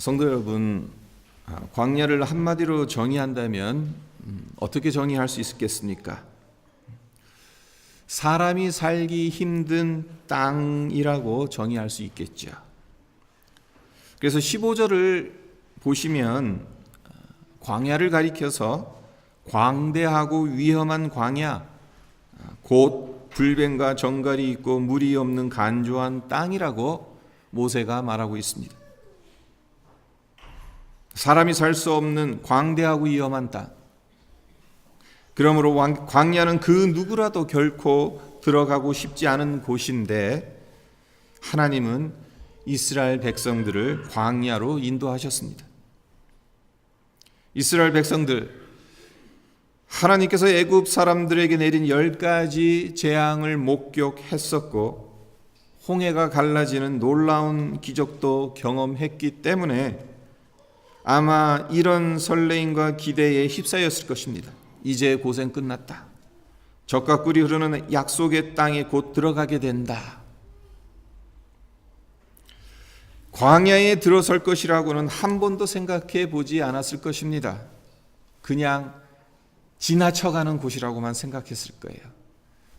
성도 여러분, 광야를 한마디로 정의한다면 어떻게 정의할 수 있겠습니까? 사람이 살기 힘든 땅이라고 정의할 수 있겠죠. 그래서 15절을 보시면 광야를 가리켜서 광대하고 위험한 광야, 곧 불뱀과 정갈이 있고 물이 없는 간조한 땅이라고 모세가 말하고 있습니다. 사람이 살 수 없는 광대하고 위험한 땅. 그러므로 광야는 그 누구라도 결코 들어가고 싶지 않은 곳인데 하나님은 이스라엘 백성들을 광야로 인도하셨습니다. 이스라엘 백성들, 하나님께서 애굽 사람들에게 내린 10가지 재앙을 목격했었고 홍해가 갈라지는 놀라운 기적도 경험했기 때문에 아마 이런 설레임과 기대에 휩싸였을 것입니다. 이제 고생 끝났다. 젖과 꿀이 흐르는 약속의 땅에 곧 들어가게 된다. 광야에 들어설 것이라고는 한 번도 생각해 보지 않았을 것입니다. 그냥 지나쳐가는 곳이라고만 생각했을 거예요.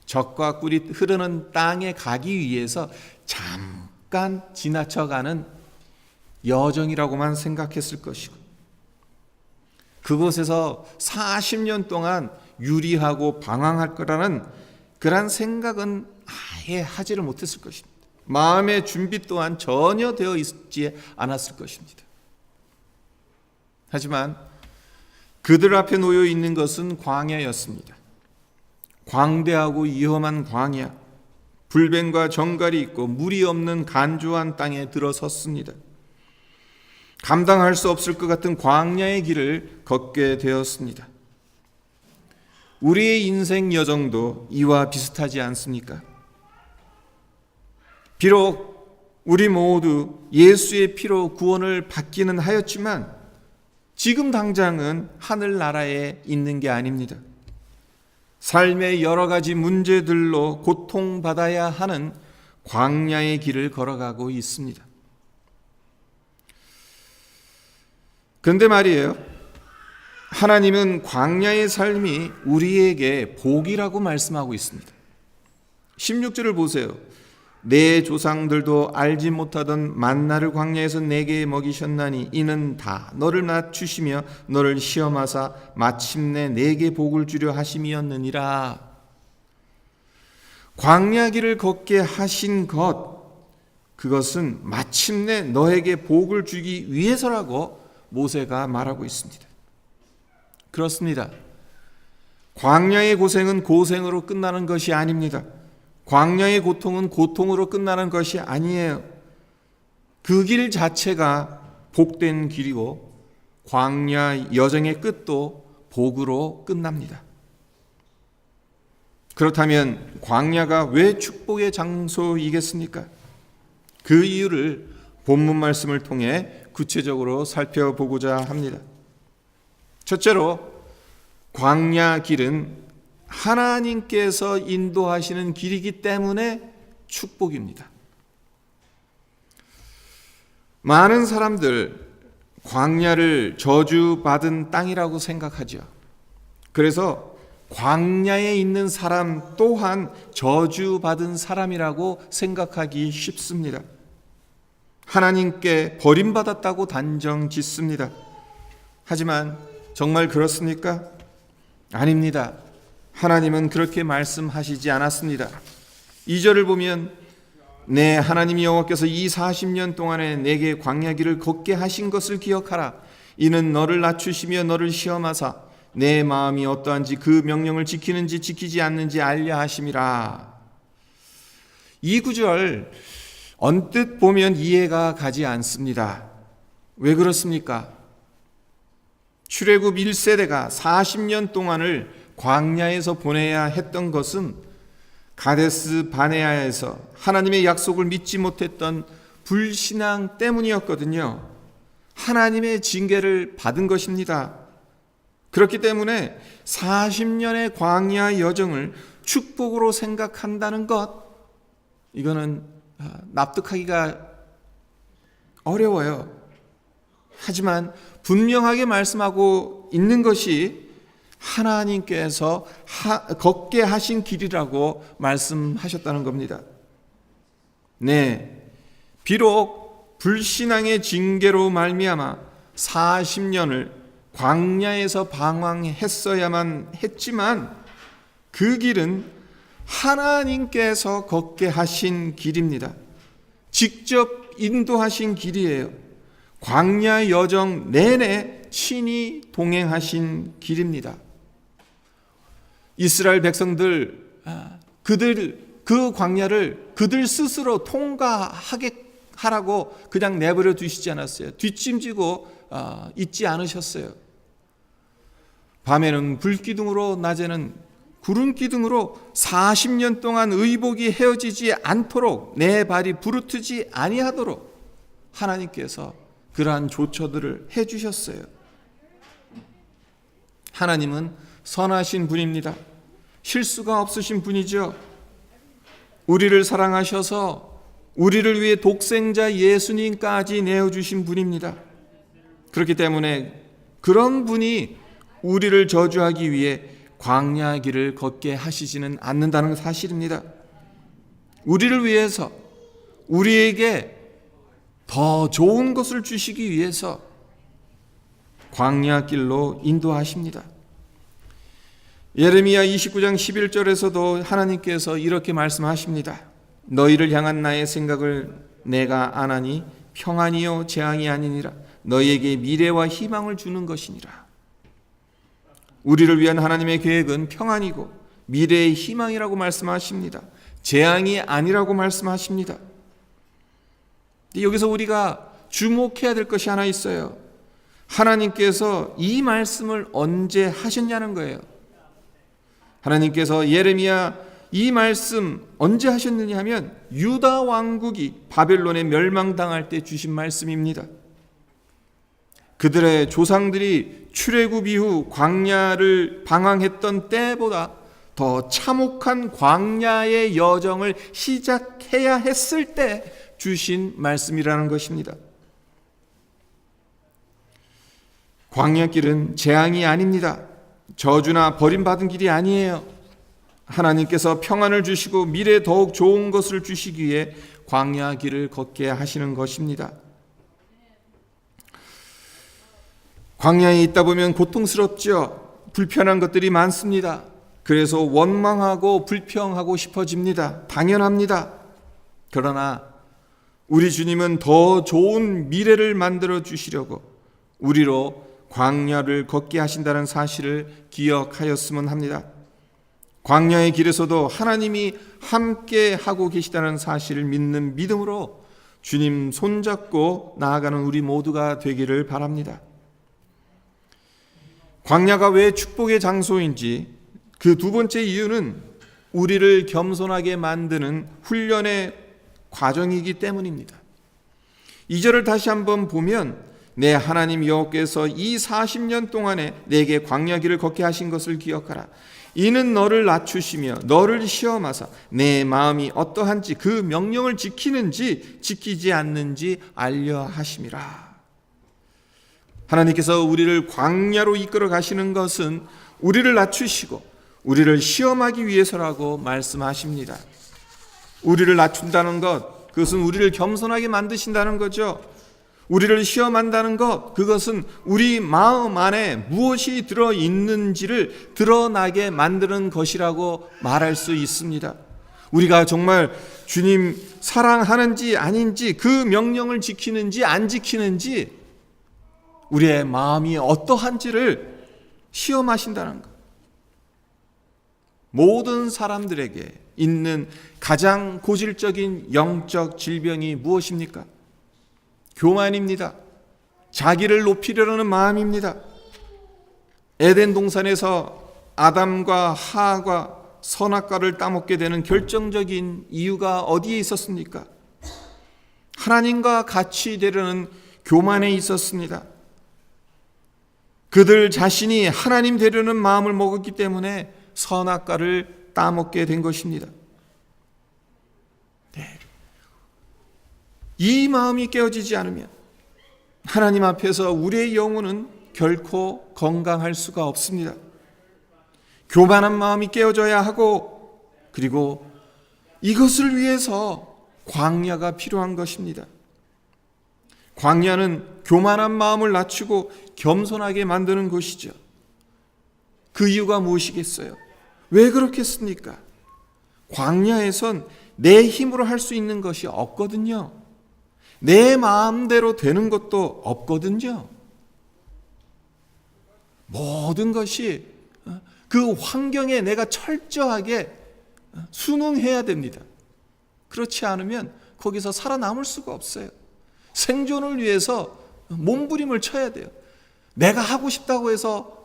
젖과 꿀이 흐르는 땅에 가기 위해서 잠깐 지나쳐가는 여정이라고만 생각했을 것이고 그곳에서 40년 동안 유리하고 방황할 거라는 그런 생각은 아예 하지를 못했을 것입니다. 마음의 준비 또한 전혀 되어 있지 않았을 것입니다. 하지만 그들 앞에 놓여 있는 것은 광야였습니다. 광대하고 위험한 광야, 불뱀과 정갈이 있고 물이 없는 간조한 땅에 들어섰습니다. 감당할 수 없을 것 같은 광야의 길을 걷게 되었습니다. 우리의 인생 여정도 이와 비슷하지 않습니까? 비록 우리 모두 예수의 피로 구원을 받기는 하였지만 지금 당장은 하늘나라에 있는 게 아닙니다. 삶의 여러 가지 문제들로 고통받아야 하는 광야의 길을 걸어가고 있습니다. 그런데 말이에요, 하나님은 광야의 삶이 우리에게 복이라고 말씀하고 있습니다. 16절을 보세요. 내 조상들도 알지 못하던 만나를 광야에서 내게 먹이셨나니 이는 다 너를 낮추시며 너를 시험하사 마침내 내게 복을 주려 하심이었느니라. 광야길을 걷게 하신 것, 그것은 마침내 너에게 복을 주기 위해서라고 모세가 말하고 있습니다. 그렇습니다. 광야의 고생은 고생으로 끝나는 것이 아닙니다. 광야의 고통은 고통으로 끝나는 것이 아니에요. 그 길 자체가 복된 길이고 광야 여정의 끝도 복으로 끝납니다. 그렇다면 광야가 왜 축복의 장소이겠습니까? 그 이유를 본문 말씀을 통해 구체적으로 살펴보고자 합니다. 첫째로, 광야 길은 하나님께서 인도하시는 길이기 때문에 축복입니다. 많은 사람들 광야를 저주받은 땅이라고 생각하죠. 그래서 광야에 있는 사람 또한 저주받은 사람이라고 생각하기 쉽습니다. 하나님께 버림받았다고 단정 짓습니다. 하지만 정말 그렇습니까? 아닙니다. 하나님은 그렇게 말씀하시지 않았습니다. 2절을 보면 내 하나님 여호와께서 이 40년 동안에 내게 광야길을 걷게 하신 것을 기억하라. 이는 너를 낮추시며 너를 시험하사 내 마음이 어떠한지 그 명령을 지키는지 지키지 않는지 알려 하심이라. 이 구절 언뜻 보면 이해가 가지 않습니다. 왜 그렇습니까? 출애굽 1세대가 40년 동안을 광야에서 보내야 했던 것은 가데스 바네아에서 하나님의 약속을 믿지 못했던 불신앙 때문이었거든요. 하나님의 징계를 받은 것입니다. 그렇기 때문에 40년의 광야 여정을 축복으로 생각한다는 것, 이거는 납득하기가 어려워요. 하지만 분명하게 말씀하고 있는 것이 하나님께서 걷게 하신 길이라고 말씀하셨다는 겁니다. 네, 비록 불신앙의 징계로 말미암아 40년을 광야에서 방황했어야만 했지만 그 길은 하나님께서 걷게 하신 길입니다. 직접 인도하신 길이에요. 광야 여정 내내 친히 동행하신 길입니다. 이스라엘 백성들, 그 광야를 그들 스스로 통과하게 하라고 그냥 내버려 두시지 않았어요. 뒷짐지고 있지 않으셨어요. 밤에는 불기둥으로, 낮에는 구름기둥으로 40년 동안 의복이 헤어지지 않도록, 내 발이 부르트지 아니하도록 하나님께서 그러한 조처들을 해주셨어요. 하나님은 선하신 분입니다. 실수가 없으신 분이죠. 우리를 사랑하셔서 우리를 위해 독생자 예수님까지 내어주신 분입니다. 그렇기 때문에 그런 분이 우리를 저주하기 위해 광야 길을 걷게 하시지는 않는다는 사실입니다. 우리를 위해서, 우리에게 더 좋은 것을 주시기 위해서 광야 길로 인도하십니다. 예레미야 29장 11절에서도 하나님께서 이렇게 말씀하십니다. 너희를 향한 나의 생각을 내가 아나니 평안이요 재앙이 아니니라. 너희에게 미래와 희망을 주는 것이니라. 우리를 위한 하나님의 계획은 평안이고 미래의 희망이라고 말씀하십니다. 재앙이 아니라고 말씀하십니다. 여기서 우리가 주목해야 될 것이 하나 있어요. 하나님께서 이 말씀을 언제 하셨냐는 거예요. 하나님께서 예레미야 이 말씀 언제 하셨느냐 하면 유다 왕국이 바벨론에 멸망당할 때 주신 말씀입니다. 그들의 조상들이 출애굽 이후 광야를 방황했던 때보다 더 참혹한 광야의 여정을 시작해야 했을 때 주신 말씀이라는 것입니다. 광야길은 재앙이 아닙니다. 저주나 버림받은 길이 아니에요. 하나님께서 평안을 주시고 미래에 더욱 좋은 것을 주시기 위해 광야 길을 걷게 하시는 것입니다. 광야에 있다 보면 고통스럽죠. 불편한 것들이 많습니다. 그래서 원망하고 불평하고 싶어집니다. 당연합니다. 그러나 우리 주님은 더 좋은 미래를 만들어 주시려고 우리로 광야를 걷게 하신다는 사실을 기억하였으면 합니다. 광야의 길에서도 하나님이 함께 하고 계시다는 사실을 믿는 믿음으로 주님 손잡고 나아가는 우리 모두가 되기를 바랍니다. 광야가 왜 축복의 장소인지 그 두 번째 이유는 우리를 겸손하게 만드는 훈련의 과정이기 때문입니다. 2절을 다시 한번 보면 내 하나님 여호와께서 이 40년 동안에 내게 광야 길을 걷게 하신 것을 기억하라. 이는 너를 낮추시며 너를 시험하사 내 마음이 어떠한지 그 명령을 지키는지 지키지 않는지 알려 하심이라. 하나님께서 우리를 광야로 이끌어 가시는 것은 우리를 낮추시고 우리를 시험하기 위해서라고 말씀하십니다. 우리를 낮춘다는 것, 그것은 우리를 겸손하게 만드신다는 거죠. 우리를 시험한다는 것, 그것은 우리 마음 안에 무엇이 들어있는지를 드러나게 만드는 것이라고 말할 수 있습니다. 우리가 정말 주님 사랑하는지 아닌지, 그 명령을 지키는지 안 지키는지, 우리의 마음이 어떠한지를 시험하신다는 것. 모든 사람들에게 있는 가장 고질적인 영적 질병이 무엇입니까? 교만입니다. 자기를 높이려는 마음입니다. 에덴 동산에서 아담과 하와가 선악과를 따먹게 되는 결정적인 이유가 어디에 있었습니까? 하나님과 같이 되려는 교만에 있었습니다. 그들 자신이 하나님 되려는 마음을 먹었기 때문에 선악과를 따먹게 된 것입니다. 네. 이 마음이 깨어지지 않으면, 하나님 앞에서 우리의 영혼은 결코 건강할 수가 없습니다. 교만한 마음이 깨어져야 하고, 그리고 이것을 위해서 광야가 필요한 것입니다. 광야는 교만한 마음을 낮추고 겸손하게 만드는 곳이죠. 그 이유가 무엇이겠어요? 왜 그렇겠습니까? 광야에선 내 힘으로 할 수 있는 것이 없거든요. 내 마음대로 되는 것도 없거든요. 모든 것이 그 환경에 내가 철저하게 순응해야 됩니다. 그렇지 않으면 거기서 살아남을 수가 없어요. 생존을 위해서 몸부림을 쳐야 돼요. 내가 하고 싶다고 해서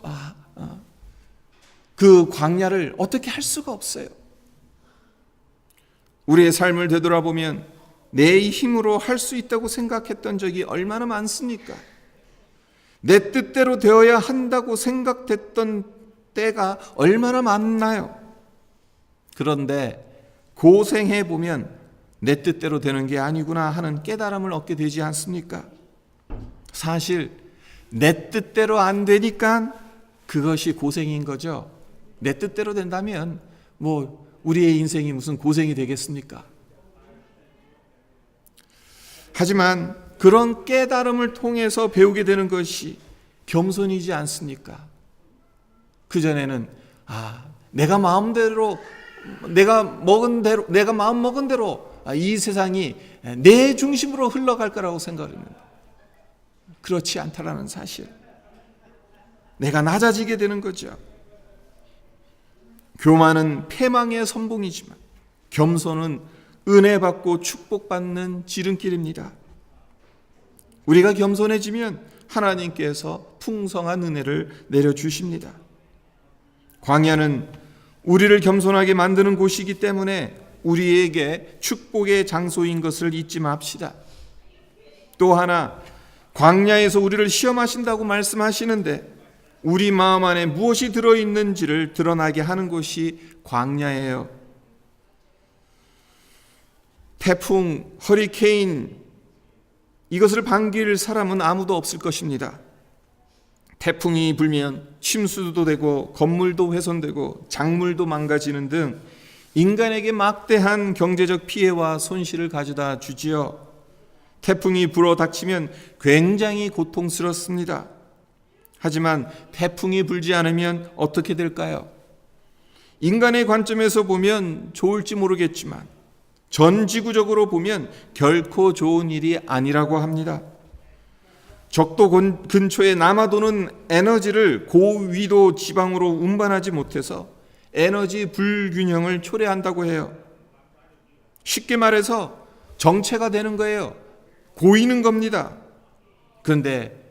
그 광야를 어떻게 할 수가 없어요. 우리의 삶을 되돌아보면 내 힘으로 할 수 있다고 생각했던 적이 얼마나 많습니까? 내 뜻대로 되어야 한다고 생각됐던 때가 얼마나 많나요? 그런데 고생해 보면 내 뜻대로 되는 게 아니구나 하는 깨달음을 얻게 되지 않습니까? 사실 내 뜻대로 안 되니까 그것이 고생인 거죠. 내 뜻대로 된다면 우리의 인생이 무슨 고생이 되겠습니까? 하지만 그런 깨달음을 통해서 배우게 되는 것이 겸손이지 않습니까? 그전에는 내가 마음 먹은 대로 이 세상이 내 중심으로 흘러갈 거라고 생각했는데 그렇지 않다라는 사실. 내가 낮아지게 되는 거죠. 교만은 패망의 선봉이지만 겸손은 은혜 받고 축복받는 지름길입니다. 우리가 겸손해지면 하나님께서 풍성한 은혜를 내려주십니다. 광야는 우리를 겸손하게 만드는 곳이기 때문에 우리에게 축복의 장소인 것을 잊지 맙시다. 또 하나, 광야에서 우리를 시험하신다고 말씀하시는데 우리 마음 안에 무엇이 들어있는지를 드러나게 하는 곳이 광야예요. 태풍, 허리케인, 이것을 반길 사람은 아무도 없을 것입니다. 태풍이 불면 침수도 되고 건물도 훼손되고 작물도 망가지는 등 인간에게 막대한 경제적 피해와 손실을 가져다 주지요. 태풍이 불어 닥치면 굉장히 고통스럽습니다. 하지만 태풍이 불지 않으면 어떻게 될까요? 인간의 관점에서 보면 좋을지 모르겠지만 전 지구적으로 보면 결코 좋은 일이 아니라고 합니다. 적도 근처에 남아도는 에너지를 고위도 지방으로 운반하지 못해서 에너지 불균형을 초래한다고 해요. 쉽게 말해서 정체가 되는 거예요. 고이는 겁니다. 그런데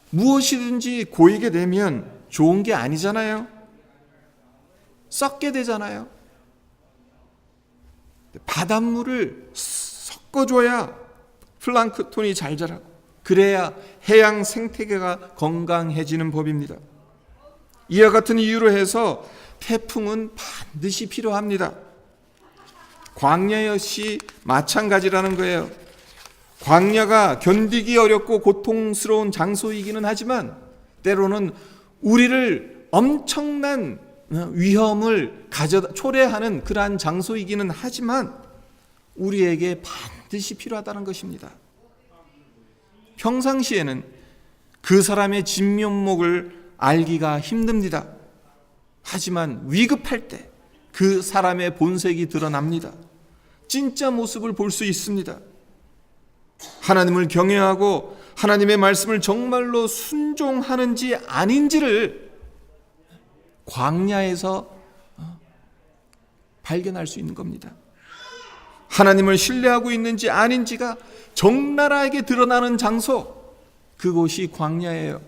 무엇이든지 고이게 되면 좋은 게 아니잖아요. 썩게 되잖아요. 바닷물을 섞어줘야 플랑크톤이 잘 자라고 그래야 해양 생태계가 건강해지는 법입니다. 이와 같은 이유로 해서 태풍은 반드시 필요합니다. 광야 역시 마찬가지라는 거예요. 광야가 견디기 어렵고 고통스러운 장소이기는 하지만 때로는 우리를 엄청난 위험을 초래하는 그러한 장소이기는 하지만 우리에게 반드시 필요하다는 것입니다. 평상시에는 그 사람의 진면목을 알기가 힘듭니다. 하지만 위급할 때 그 사람의 본색이 드러납니다. 진짜 모습을 볼 수 있습니다. 하나님을 경외하고 하나님의 말씀을 정말로 순종하는지 아닌지를 광야에서 발견할 수 있는 겁니다. 하나님을 신뢰하고 있는지 아닌지가 적나라하게 드러나는 장소, 그곳이 광야예요.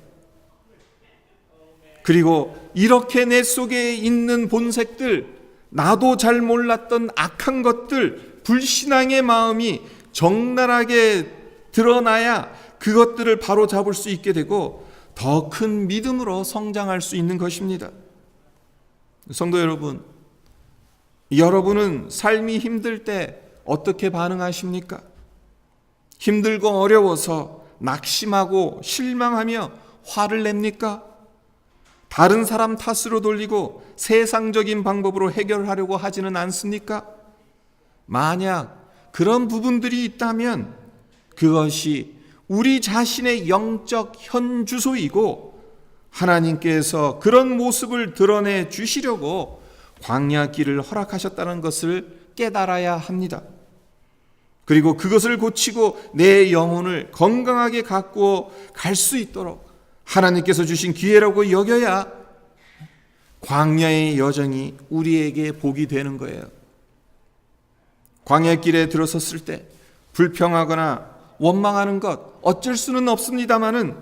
그리고 이렇게 내 속에 있는 본색들, 나도 잘 몰랐던 악한 것들, 불신앙의 마음이 적나라하게 드러나야 그것들을 바로 잡을 수 있게 되고 더 큰 믿음으로 성장할 수 있는 것입니다. 성도 여러분, 여러분은 삶이 힘들 때 어떻게 반응하십니까? 힘들고 어려워서 낙심하고 실망하며 화를 냅니까? 다른 사람 탓으로 돌리고 세상적인 방법으로 해결하려고 하지는 않습니까? 만약 그런 부분들이 있다면 그것이 우리 자신의 영적 현주소이고 하나님께서 그런 모습을 드러내 주시려고 광야 길을 허락하셨다는 것을 깨달아야 합니다. 그리고 그것을 고치고 내 영혼을 건강하게 가꾸어 갈 수 있도록 하나님께서 주신 기회라고 여겨야 광야의 여정이 우리에게 복이 되는 거예요. 광야 길에 들어섰을 때 불평하거나 원망하는 것 어쩔 수는 없습니다마는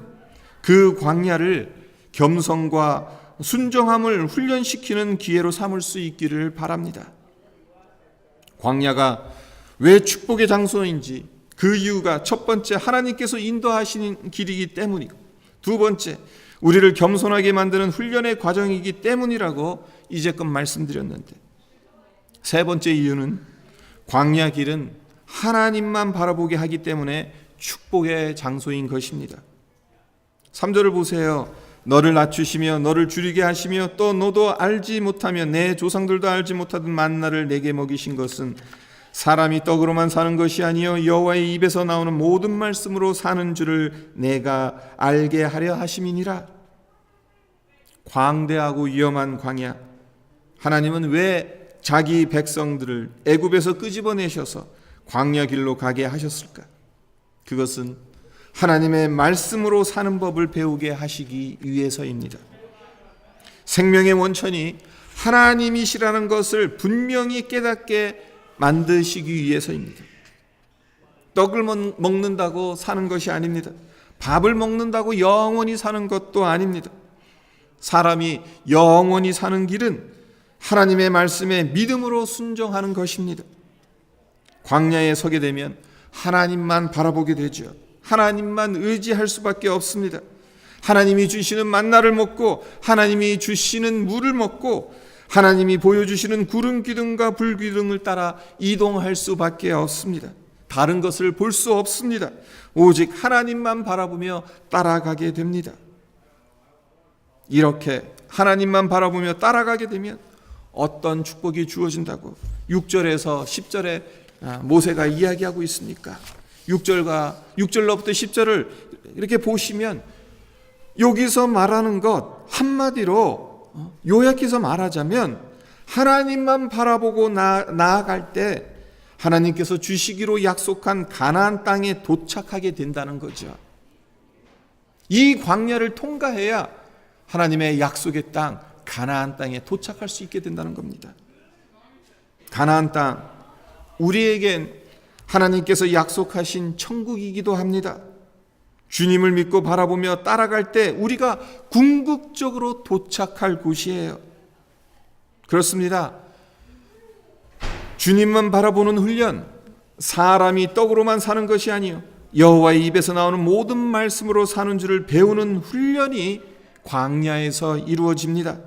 그 광야를 겸손과 순종함을 훈련시키는 기회로 삼을 수 있기를 바랍니다. 광야가 왜 축복의 장소인지 그 이유가 첫 번째 하나님께서 인도하시는 길이기 때문이고 두 번째 우리를 겸손하게 만드는 훈련의 과정이기 때문이라고 이제껏 말씀드렸는데 세 번째 이유는 광야 길은 하나님만 바라보게 하기 때문에 축복의 장소인 것입니다. 3절을 보세요. 너를 낮추시며 너를 줄이게 하시며 또 너도 알지 못하며 내 조상들도 알지 못하던 만나를 내게 먹이신 것은 사람이 떡으로만 사는 것이 아니요 여호와의 입에서 나오는 모든 말씀으로 사는 줄을 내가 알게 하려 하심이니라. 광대하고 위험한 광야, 하나님은 왜 자기 백성들을 애굽에서 끄집어내셔서 광야 길로 가게 하셨을까? 그것은 하나님의 말씀으로 사는 법을 배우게 하시기 위해서입니다. 생명의 원천이 하나님이시라는 것을 분명히 깨닫게 만드시기 위해서입니다. 떡을 먹는다고 사는 것이 아닙니다. 밥을 먹는다고 영원히 사는 것도 아닙니다. 사람이 영원히 사는 길은 하나님의 말씀에 믿음으로 순종하는 것입니다. 광야에 서게 되면 하나님만 바라보게 되죠. 하나님만 의지할 수밖에 없습니다. 하나님이 주시는 만나를 먹고 하나님이 주시는 물을 먹고 하나님이 보여주시는 구름 기둥과 불 기둥을 따라 이동할 수밖에 없습니다. 다른 것을 볼 수 없습니다. 오직 하나님만 바라보며 따라가게 됩니다. 이렇게 하나님만 바라보며 따라가게 되면 어떤 축복이 주어진다고 6절에서 10절에 모세가 이야기하고 있습니까? 6절로부터 10절을 이렇게 보시면 여기서 말하는 것 한마디로 요약해서 말하자면 하나님만 바라보고 나아갈 때 하나님께서 주시기로 약속한 가나안 땅에 도착하게 된다는 거죠. 이 광야를 통과해야 하나님의 약속의 땅 가나안 땅에 도착할 수 있게 된다는 겁니다. 가나안 땅, 우리에겐 하나님께서 약속하신 천국이기도 합니다. 주님을 믿고 바라보며 따라갈 때 우리가 궁극적으로 도착할 곳이에요. 그렇습니다. 주님만 바라보는 훈련, 사람이 떡으로만 사는 것이 아니요 여호와의 입에서 나오는 모든 말씀으로 사는 줄을 배우는 훈련이 광야에서 이루어집니다.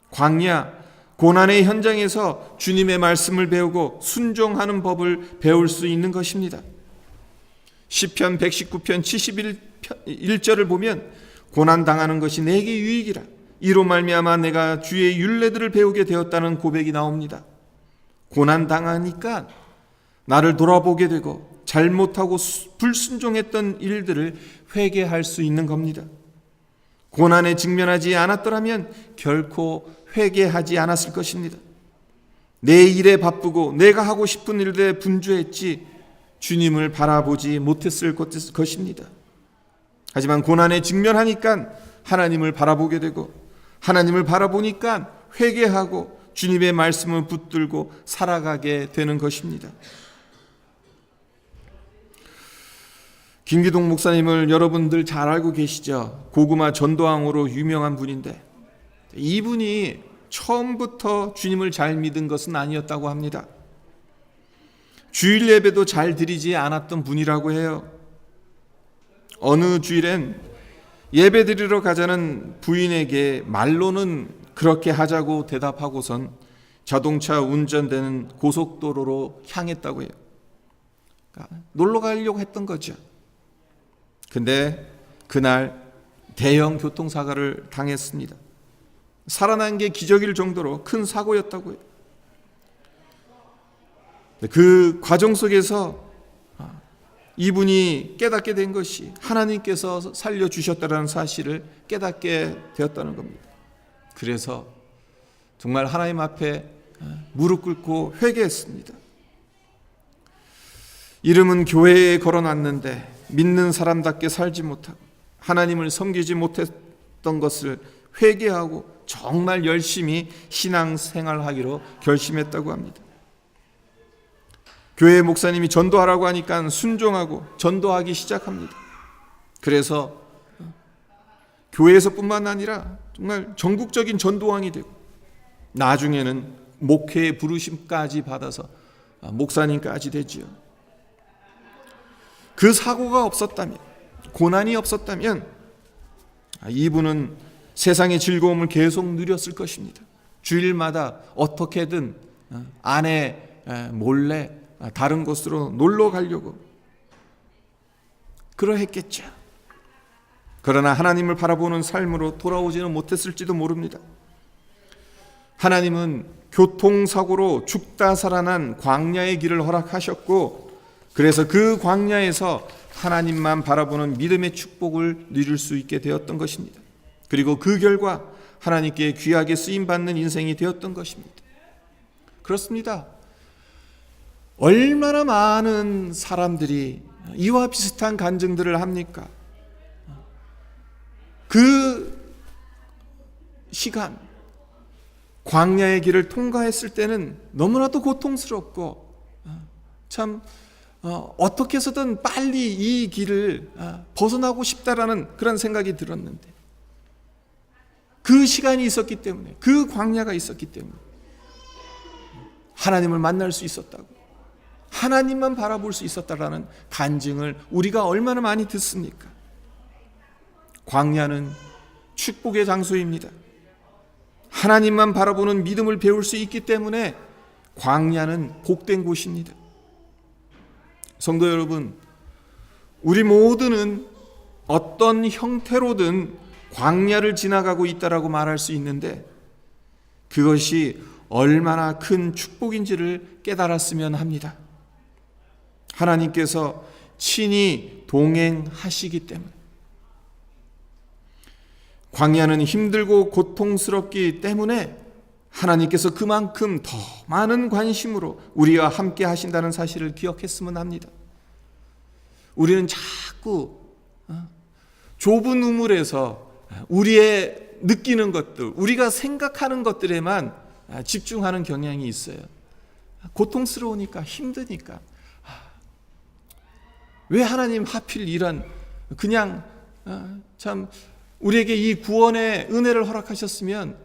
광야, 고난의 현장에서 주님의 말씀을 배우고 순종하는 법을 배울 수 있는 것입니다. 시편 119편 71절을 보면 고난당하는 것이 내게 유익이라 이로 말미암아 내가 주의 율례들을 배우게 되었다는 고백이 나옵니다. 고난당하니까 나를 돌아보게 되고 잘못하고 불순종했던 일들을 회개할 수 있는 겁니다. 고난에 직면하지 않았더라면 결코 회개하지 않았을 것입니다. 내 일에 바쁘고 내가 하고 싶은 일들에 분주했지 주님을 바라보지 못했을 것입니다. 하지만 고난에 직면하니까 하나님을 바라보게 되고 하나님을 바라보니까 회개하고 주님의 말씀을 붙들고 살아가게 되는 것입니다. 김기동 목사님을 여러분들 잘 알고 계시죠? 고구마 전도왕으로 유명한 분인데 이분이 처음부터 주님을 잘 믿은 것은 아니었다고 합니다. 주일 예배도 잘 드리지 않았던 분이라고 해요. 어느 주일엔 예배 드리러 가자는 부인에게 말로는 그렇게 하자고 대답하고선 자동차 운전되는 고속도로로 향했다고 해요. 그러니까 놀러 가려고 했던 거죠. 근데 그날 대형 교통사고를 당했습니다. 살아난 게 기적일 정도로 큰 사고였다고요. 그 과정 속에서 이분이 깨닫게 된 것이 하나님께서 살려주셨다는 사실을 깨닫게 되었다는 겁니다. 그래서 정말 하나님 앞에 무릎 꿇고 회개했습니다. 이름은 교회에 걸어놨는데 믿는 사람답게 살지 못하고 하나님을 섬기지 못했던 것을 회개하고 정말 열심히 신앙생활하기로 결심했다고 합니다. 교회 목사님이 전도하라고 하니까 순종하고 전도하기 시작합니다. 그래서 교회에서뿐만 아니라 정말 전국적인 전도왕이 되고 나중에는 목회의 부르심까지 받아서 목사님까지 되지요. 그 사고가 없었다면, 고난이 없었다면 이분은 세상의 즐거움을 계속 누렸을 것입니다. 주일마다 어떻게든 아내 몰래 다른 곳으로 놀러 가려고 그러했겠죠. 그러나 하나님을 바라보는 삶으로 돌아오지는 못했을지도 모릅니다. 하나님은 교통사고로 죽다 살아난 광야의 길을 허락하셨고, 그래서 그 광야에서 하나님만 바라보는 믿음의 축복을 누릴 수 있게 되었던 것입니다. 그리고 그 결과 하나님께 귀하게 쓰임받는 인생이 되었던 것입니다. 그렇습니다. 얼마나 많은 사람들이 이와 비슷한 간증들을 합니까? 그 시간, 광야의 길을 통과했을 때는 너무나도 고통스럽고 참 어떻게 해서든 빨리 이 길을 벗어나고 싶다라는 그런 생각이 들었는데, 그 시간이 있었기 때문에, 그 광야가 있었기 때문에 하나님을 만날 수 있었다고, 하나님만 바라볼 수 있었다라는 간증을 우리가 얼마나 많이 듣습니까? 광야는 축복의 장소입니다. 하나님만 바라보는 믿음을 배울 수 있기 때문에 광야는 복된 곳입니다. 성도 여러분, 우리 모두는 어떤 형태로든 광야를 지나가고 있다라고 말할 수 있는데, 그것이 얼마나 큰 축복인지를 깨달았으면 합니다. 하나님께서 친히 동행하시기 때문에. 광야는 힘들고 고통스럽기 때문에 하나님께서 그만큼 더 많은 관심으로 우리와 함께 하신다는 사실을 기억했으면 합니다. 우리는 자꾸 좁은 우물에서 우리의 느끼는 것들, 우리가 생각하는 것들에만 집중하는 경향이 있어요. 고통스러우니까, 힘드니까. 왜 하나님 하필 이런, 그냥 참 우리에게 이 구원의 은혜를 허락하셨으면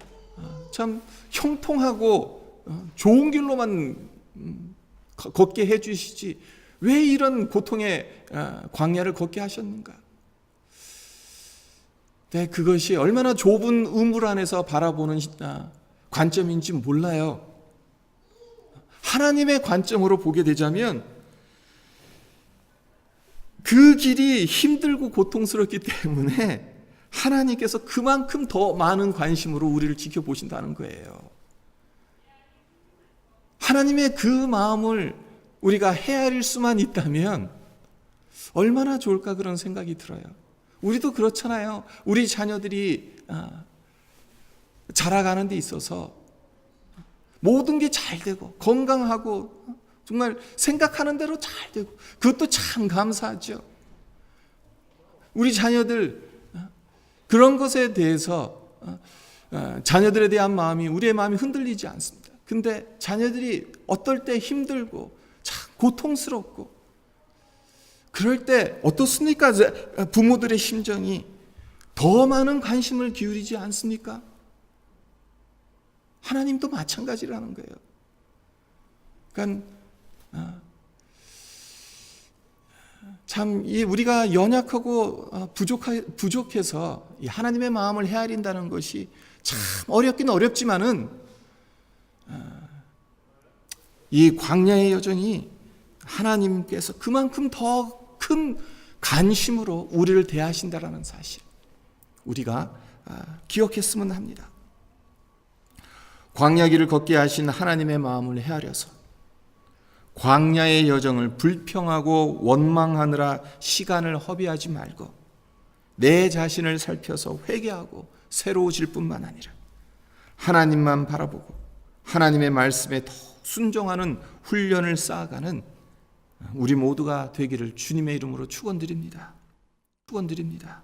참 형통하고 좋은 길로만 걷게 해주시지, 왜 이런 고통의 광야를 걷게 하셨는가? 네, 그것이 얼마나 좁은 우물 안에서 바라보는 관점인지 몰라요. 하나님의 관점으로 보게 되자면 그 길이 힘들고 고통스럽기 때문에 하나님께서 그만큼 더 많은 관심으로 우리를 지켜보신다는 거예요. 하나님의 그 마음을 우리가 헤아릴 수만 있다면 얼마나 좋을까, 그런 생각이 들어요. 우리도 그렇잖아요. 우리 자녀들이 자라가는 데 있어서 모든 게 잘 되고 건강하고 정말 생각하는 대로 잘 되고, 그것도 참 감사하죠. 우리 자녀들 그런 것에 대해서 자녀들에 대한 마음이, 우리의 마음이 흔들리지 않습니다. 근데 자녀들이 어떨 때 힘들고 참 고통스럽고 그럴 때 어떻습니까? 부모들의 심정이 더 많은 관심을 기울이지 않습니까? 하나님도 마찬가지라는 거예요. 그러니까 참 우리가 연약하고 부족해서 하나님의 마음을 헤아린다는 것이 참 어렵긴 어렵지만은 이 광야의 여정이 하나님께서 그만큼 더 큰 간심으로 우리를 대하신다라는 사실 우리가 기억했으면 합니다. 광야길을 걷게 하신 하나님의 마음을 헤아려서 광야의 여정을 불평하고 원망하느라 시간을 허비하지 말고 내 자신을 살펴서 회개하고 새로워질 뿐만 아니라 하나님만 바라보고 하나님의 말씀에 더 순종하는 훈련을 쌓아가는 우리 모두가 되기를 주님의 이름으로 축원드립니다. 축원드립니다.